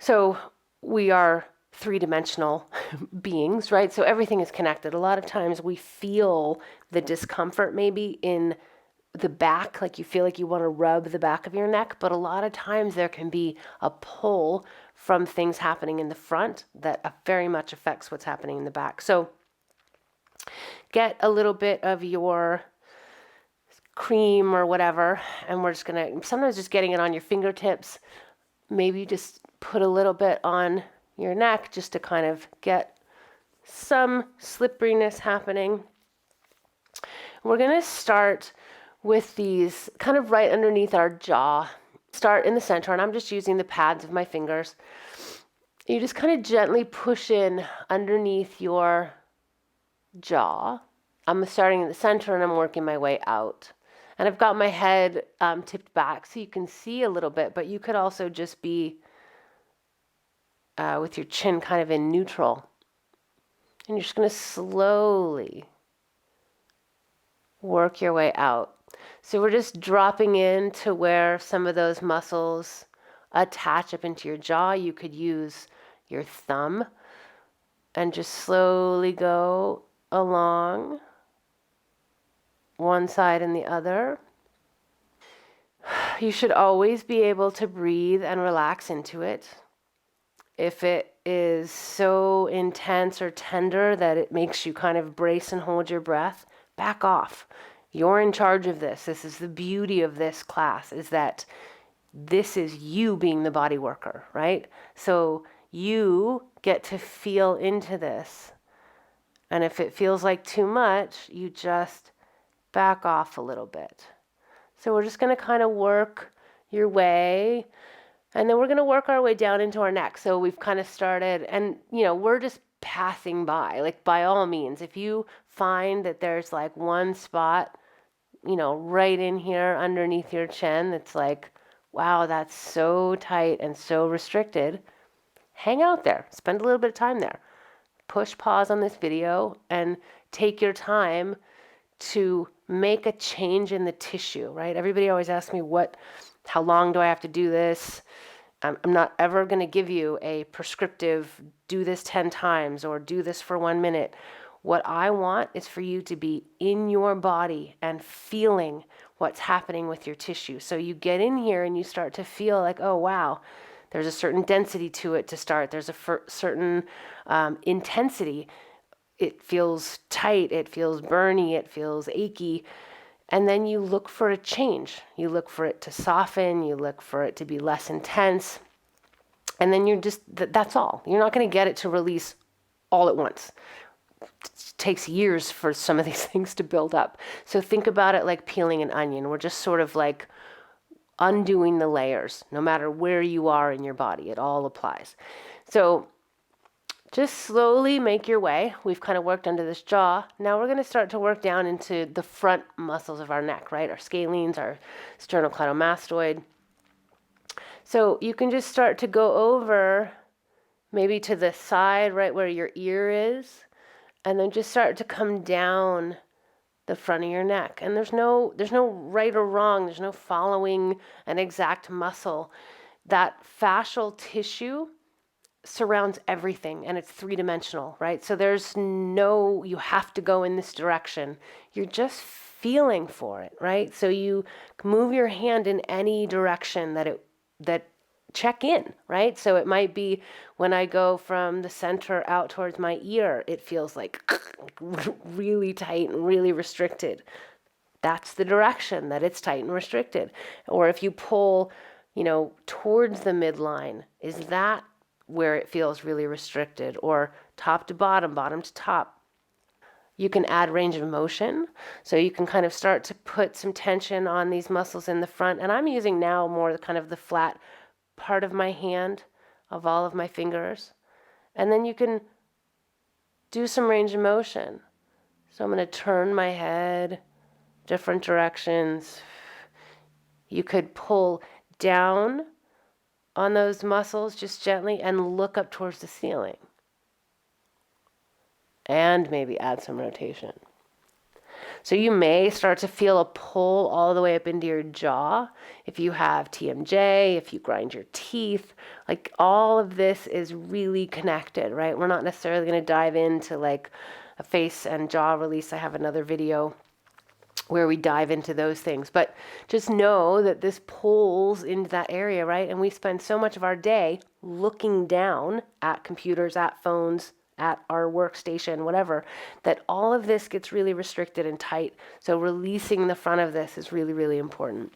So we are three-dimensional beings, right? So everything is connected. A lot of times we feel the discomfort maybe in the back, like you feel like you want to rub the back of your neck, but a lot of times there can be a pull from things happening in the front that very much affects what's happening in the back. So get a little bit of your cream or whatever, and we're just gonna, sometimes just getting it on your fingertips, maybe just put a little bit on your neck just to kind of get some slipperiness happening. We're gonna start with these kind of right underneath our jaw. Start in the center, and I'm just using the pads of my fingers. You just kind of gently push in underneath your jaw. I'm starting in the center and I'm working my way out. And I've got my head tipped back so you can see a little bit, but you could also just be with your chin kind of in neutral. And you're just going to slowly work your way out. So we're just dropping in to where some of those muscles attach up into your jaw. You could use your thumb and just slowly go along one side and the other. You should always be able to breathe and relax into it. If it is so intense or tender that it makes you kind of brace and hold your breath, back off. You're in charge of this. This is the beauty of this class, is that this is you being the body worker, right? So you get to feel into this. And if it feels like too much, you just back off a little bit. So we're just going to kind of work your way, and then we're going to work our way down into our neck. So we've kind of started, and we're just passing by. Like, by all means, if you find that there's like one spot, right in here underneath your chin that's like, wow, that's so tight and so restricted, hang out there. Spend a little bit of time there. Push pause on this video and take your time to make a change in the tissue, right? Everybody always asks me, how long do I have to do this? I'm not ever going to give you a prescriptive, do this 10 times or do this for 1 minute. What I want is for you to be in your body and feeling what's happening with your tissue. So you get in here and you start to feel like, oh, wow, there's a certain density to it to start. There's a certain intensity. It feels tight, it feels burny, it feels achy. And then you look for a change. You look for it to soften, you look for it to be less intense. And then you're just, that's all. You're not going to get it to release all at once. It takes years for some of these things to build up. So think about it like peeling an onion. We're just sort of like undoing the layers. No matter where you are in your body, it all applies. So just slowly make your way. We've kind of worked under this jaw. Now we're going to start to work down into the front muscles of our neck, right? Our scalenes, our sternocleidomastoid. So you can just start to go over maybe to the side, right where your ear is, and then just start to come down the front of your neck. And there's no right or wrong. There's no following an exact muscle. That fascial tissue surrounds everything, and it's three-dimensional, right? So there's no, you have to go in this direction. You're just feeling for it, right? So you move your hand in any direction that check in, right? So it might be when I go from the center out towards my ear, it feels like really tight and really restricted. That's the direction that it's tight and restricted. Or if you pull, towards the midline, is that where it feels really restricted? Or top to bottom, bottom to top? You can add range of motion. So you can kind of start to put some tension on these muscles in the front. And I'm using now more kind of the flat part of my hand, of all of my fingers. And then you can do some range of motion. So I'm going to turn my head different directions. You could pull down on those muscles just gently and look up towards the ceiling. And maybe add some rotation. So you may start to feel a pull all the way up into your jaw if you have TMJ, if you grind your teeth. Like all of this is really connected, right? We're not necessarily going to dive into like a face and jaw release. I have another video where we dive into those things, but just know that this pulls into that area, right? And we spend so much of our day looking down at computers, at phones, at our workstation, whatever, that all of this gets really restricted and tight. So releasing the front of this is really, really important.